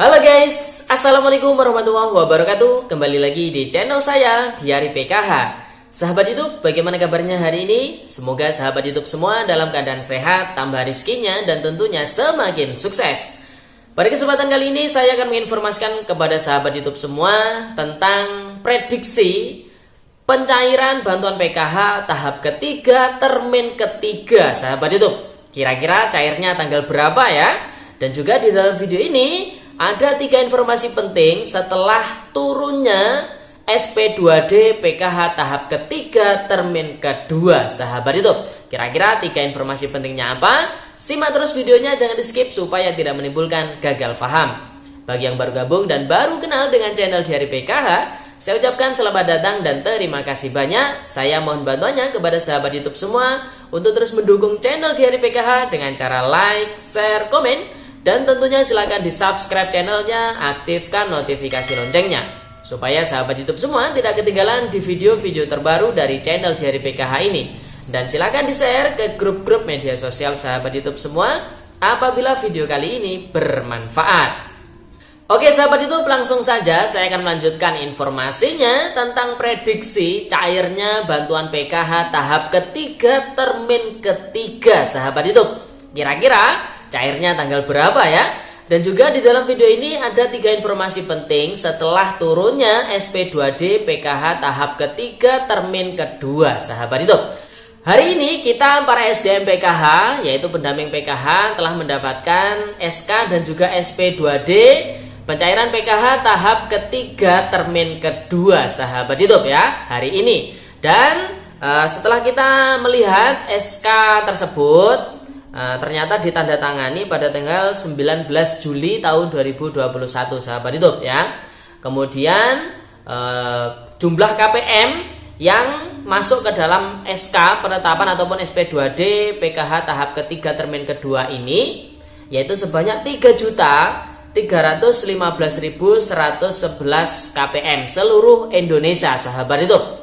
Halo guys, Assalamualaikum warahmatullahi wabarakatuh. Kembali lagi di channel saya, Diari PKH. Sahabat YouTube, bagaimana kabarnya hari ini? Semoga sahabat YouTube semua dalam keadaan sehat, tambah rezekinya, dan tentunya semakin sukses. Pada kesempatan kali ini saya akan menginformasikan kepada sahabat YouTube semua tentang prediksi pencairan bantuan PKH tahap ketiga, termin ketiga, sahabat YouTube. Kira-kira cairnya tanggal berapa ya? Dan juga di dalam video ini ada 3 informasi penting setelah turunnya SP2D PKH tahap ketiga termin kedua, sahabat YouTube. Kira-kira 3 informasi pentingnya apa? Simak terus videonya, jangan di skip supaya tidak menimbulkan gagal paham. Bagi yang baru gabung dan baru kenal dengan channel Diari PKH, saya ucapkan selamat datang dan terima kasih banyak. Saya mohon bantuannya kepada sahabat YouTube semua untuk terus mendukung channel Diari PKH dengan cara like, share, komen. Dan tentunya silahkan di subscribe channelnya, aktifkan notifikasi loncengnya supaya sahabat YouTube semua tidak ketinggalan di video-video terbaru dari channel Diari PKH ini. Dan silahkan di share ke grup-grup media sosial sahabat YouTube semua apabila video kali ini bermanfaat. Oke sahabat YouTube, langsung saja saya akan melanjutkan informasinya tentang prediksi cairnya bantuan PKH tahap ketiga termin ketiga, sahabat YouTube. Kira-kira cairnya tanggal berapa ya? Dan juga di dalam video ini ada 3 informasi penting setelah turunnya SP2D PKH tahap ketiga termin kedua, sahabat YouTube. Hari ini kita para SDM PKH, yaitu pendamping PKH, telah mendapatkan SK dan juga SP2D pencairan PKH tahap ketiga termin kedua, sahabat YouTube ya, hari ini. Dan setelah kita melihat SK tersebut, ternyata ditandatangani pada tanggal 19 Juli tahun 2021, sahabat YouTube ya. Kemudian jumlah KPM yang masuk ke dalam SK penetapan ataupun SP2D PKH tahap ketiga termin kedua ini yaitu sebanyak 3.315.111 KPM seluruh Indonesia, sahabat YouTube.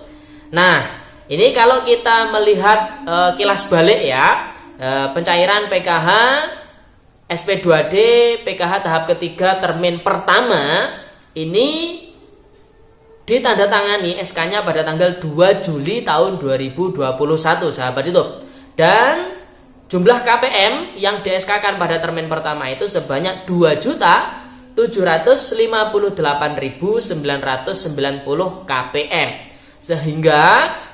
Nah, ini kalau kita melihat kilas balik ya, pencairan PKH SP2D PKH tahap ketiga termin pertama ini ditandatangani SK-nya pada tanggal 2 Juli tahun 2021, sahabat YouTube. Dan jumlah KPM yang di SK-kan pada termin pertama itu sebanyak 2.758.990 KPM. Sehingga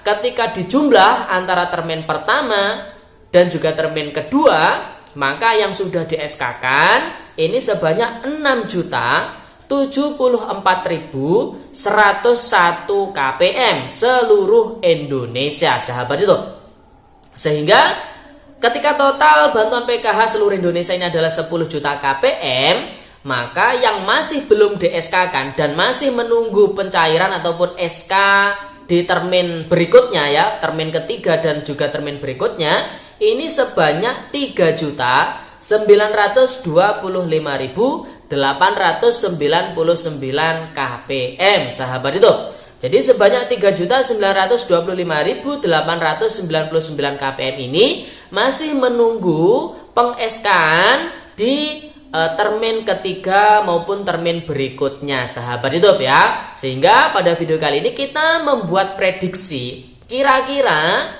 ketika dijumlah antara termin pertama dan juga termin kedua, maka yang sudah di SK-kan ini sebanyak 6.074.101 KPM seluruh Indonesia, sahabat itu. Sehingga ketika total bantuan PKH seluruh Indonesia ini adalah 10 juta KPM, maka yang masih belum di SK-kan dan masih menunggu pencairan ataupun SK di termin berikutnya ya, termin ketiga dan juga termin berikutnya, ini sebanyak 3.925.899 KPM, sahabat itu. Jadi sebanyak 3.925.899 KPM ini masih menunggu peng-SK-an di termin ketiga maupun termin berikutnya, sahabat YouTube ya. Sehingga pada video kali ini kita membuat prediksi kira-kira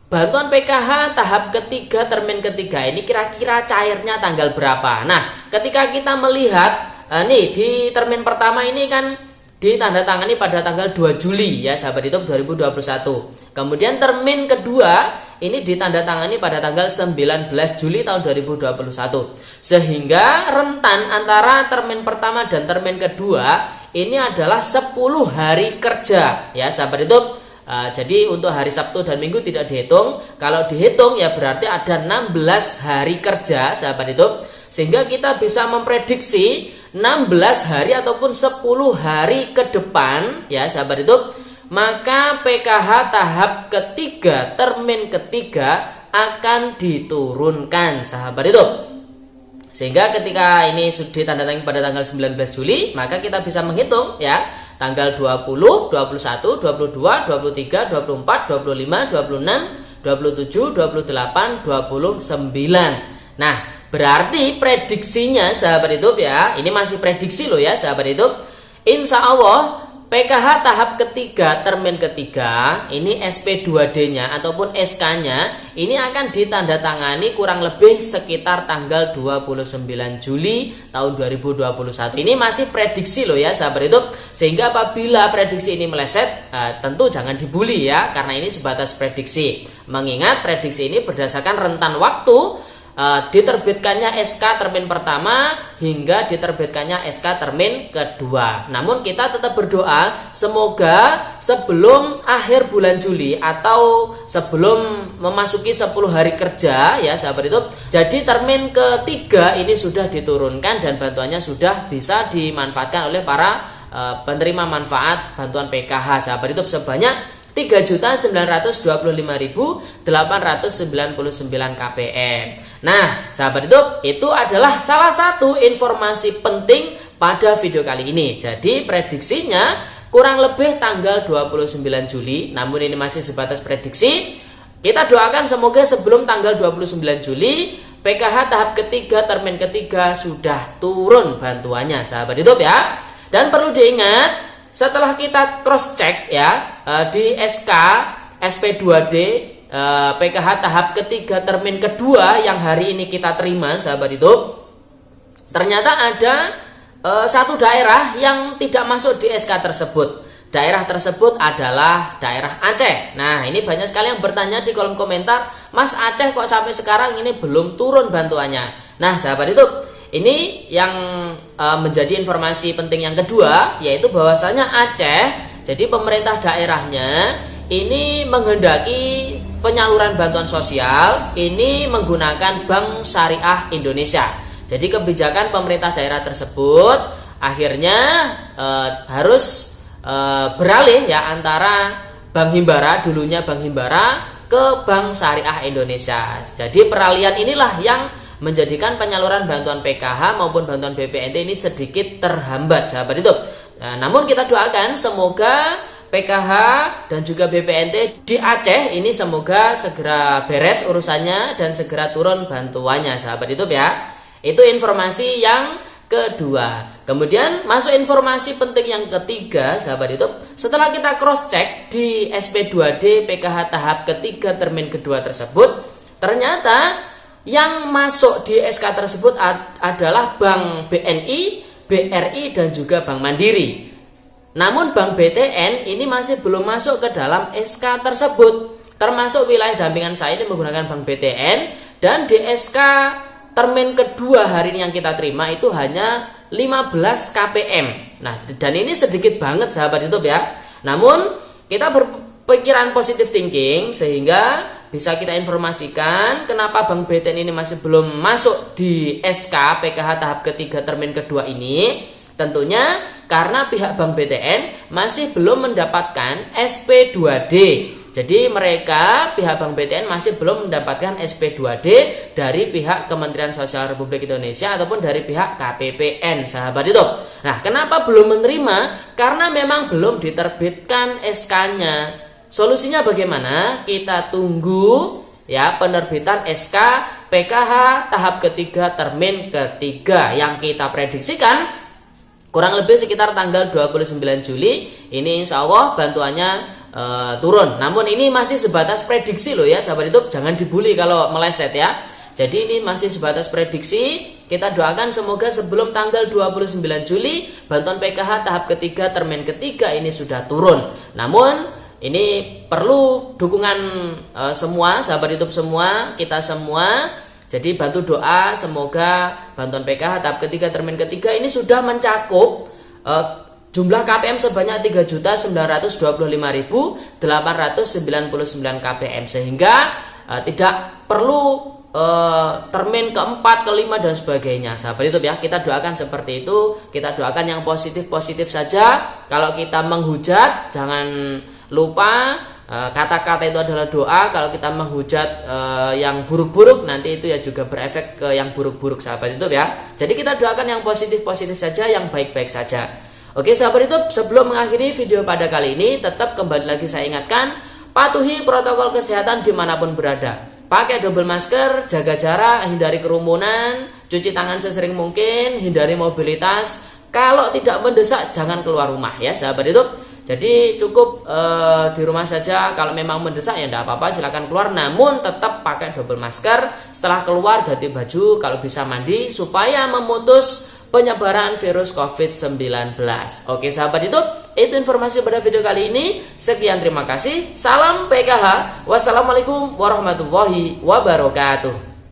bantuan PKH tahap ketiga termin ketiga ini kira-kira cairnya tanggal berapa. Nah, ketika kita melihat nih di termin pertama ini kan ditandatangani pada tanggal 2 Juli ya, sahabat YouTube 2021. Kemudian termin kedua ini ditandatangani pada tanggal 19 Juli tahun 2021. Sehingga rentan antara termin pertama dan termin kedua ini adalah 10 hari kerja ya, sahabat YouTube. Jadi untuk hari Sabtu dan Minggu tidak dihitung. Kalau dihitung ya berarti ada 16 hari kerja, sahabat YouTube. Sehingga kita bisa memprediksi 16 hari ataupun 10 hari ke depan ya, sahabat YouTube, maka PKH tahap ketiga termin ketiga akan diturunkan, sahabat YouTube. Sehingga ketika ini sudah ditandatangani pada tanggal 19 Juli, maka kita bisa menghitung ya, tanggal 20, 21, 22, 23, 24, 25, 26, 27, 28, 29. Nah, Berarti prediksinya sahabat YouTube ya, ini masih prediksi loh ya sahabat YouTube. Insya Allah PKH tahap ketiga termin ketiga ini SP2D-nya ataupun SK-nya ini akan ditandatangani kurang lebih sekitar tanggal 29 Juli tahun 2021. Ini masih prediksi loh ya sahabat YouTube. Sehingga apabila prediksi ini meleset tentu jangan dibully ya, karena ini sebatas prediksi. Mengingat prediksi ini berdasarkan rentan waktu diterbitkannya SK termin pertama hingga diterbitkannya SK termin kedua. Namun kita tetap berdoa semoga sebelum akhir bulan Juli atau sebelum memasuki 10 hari kerja ya sahabat itu, jadi termin ketiga ini sudah diturunkan dan bantuannya sudah bisa dimanfaatkan oleh para penerima manfaat bantuan PKH sahabat itu sebanyak 3.925.899 KPM. Nah, sahabat itu adalah salah satu informasi penting pada video kali ini. Jadi prediksinya kurang lebih tanggal 29 Juli, namun ini masih sebatas prediksi. Kita doakan semoga sebelum tanggal 29 Juli PKH tahap ketiga termin ketiga sudah turun bantuannya sahabat YouTube ya. Dan perlu diingat, setelah kita cross check ya di SK SP2D PKH tahap ketiga termin kedua yang hari ini kita terima sahabat itu, ternyata ada satu daerah yang tidak masuk di SK tersebut. Daerah tersebut adalah daerah Aceh. Nah, ini banyak sekali yang bertanya di kolom komentar, Mas, Aceh kok sampai sekarang ini belum turun bantuannya. Nah sahabat itu, ini yang menjadi informasi penting yang kedua, yaitu bahwasanya Aceh, jadi pemerintah daerahnya ini menghendaki penyaluran bantuan sosial ini menggunakan Bank Syariah Indonesia. Jadi kebijakan pemerintah daerah tersebut akhirnya harus beralih ya antara Bank Himbara, dulunya Bank Himbara, ke Bank Syariah Indonesia. Jadi peralihan inilah yang menjadikan penyaluran bantuan PKH maupun bantuan BPNT ini sedikit terhambat sahabat itu. Nah, namun kita doakan semoga PKH dan juga BPNT di Aceh ini semoga segera beres urusannya dan segera turun bantuannya sahabat itu ya. Itu informasi yang kedua. Kemudian masuk informasi penting yang ketiga sahabat itu. Setelah kita cross check di SP2D PKH tahap ketiga termin kedua tersebut, ternyata yang masuk di SK tersebut adalah Bank BNI, BRI, dan juga Bank Mandiri. Namun Bank BTN ini masih belum masuk ke dalam SK tersebut. Termasuk wilayah dampingan saya ini menggunakan Bank BTN, dan di SK termin kedua hari ini yang kita terima itu hanya 15 KPM. Nah, dan ini sedikit banget sahabat YouTube ya. Namun kita berpikiran positive thinking sehingga bisa kita informasikan kenapa Bank BTN ini masih belum masuk di SK PKH tahap ketiga termin kedua ini. Tentunya karena pihak Bank BTN masih belum mendapatkan SP2D. Jadi mereka pihak Bank BTN masih belum mendapatkan SP2D dari pihak Kementerian Sosial Republik Indonesia ataupun dari pihak KPPN sahabat itu. Nah, kenapa belum menerima? Karena memang belum diterbitkan SK-nya. Solusinya bagaimana? Kita tunggu ya penerbitan SK PKH tahap ketiga termin ketiga yang kita prediksikan kurang lebih sekitar tanggal 29 Juli. Ini insya Allah bantuannya turun. Namun ini masih sebatas prediksi loh ya sahabat YouTube, jangan dibully kalau meleset ya. Jadi ini masih sebatas prediksi. Kita doakan semoga sebelum tanggal 29 Juli bantuan PKH tahap ketiga termin ketiga ini sudah turun. Namun ini perlu dukungan semua sahabat YouTube semua, kita semua. Jadi bantu doa semoga bantuan PKH tahap ketiga termin ketiga ini sudah mencakup jumlah KPM sebanyak 3.925.899 KPM sehingga tidak perlu termin keempat, kelima dan sebagainya sahabat YouTube ya. Kita doakan seperti itu, kita doakan yang positif-positif saja. Kalau kita menghujat jangan lupa kata-kata itu adalah doa. Kalau kita menghujat yang buruk-buruk nanti itu ya juga berefek ke yang buruk-buruk sahabat YouTube ya. Jadi kita doakan yang positif-positif saja, yang baik-baik saja. Oke sahabat YouTube, sebelum mengakhiri video pada kali ini tetap kembali lagi saya ingatkan, patuhi protokol kesehatan dimanapun berada. pakai double masker, jaga jarak, hindari kerumunan, cuci tangan sesering mungkin, hindari mobilitas. Kalau tidak mendesak jangan keluar rumah ya sahabat YouTube. Jadi cukup di rumah saja. Kalau memang mendesak ya tidak apa-apa, silakan keluar. Namun tetap pakai double masker. Setelah keluar ganti baju, kalau bisa mandi supaya memutus penyebaran virus COVID-19. Oke sahabat YouTube, itu informasi pada video kali ini. Sekian, terima kasih. Salam PKH. Wassalamualaikum warahmatullahi wabarakatuh.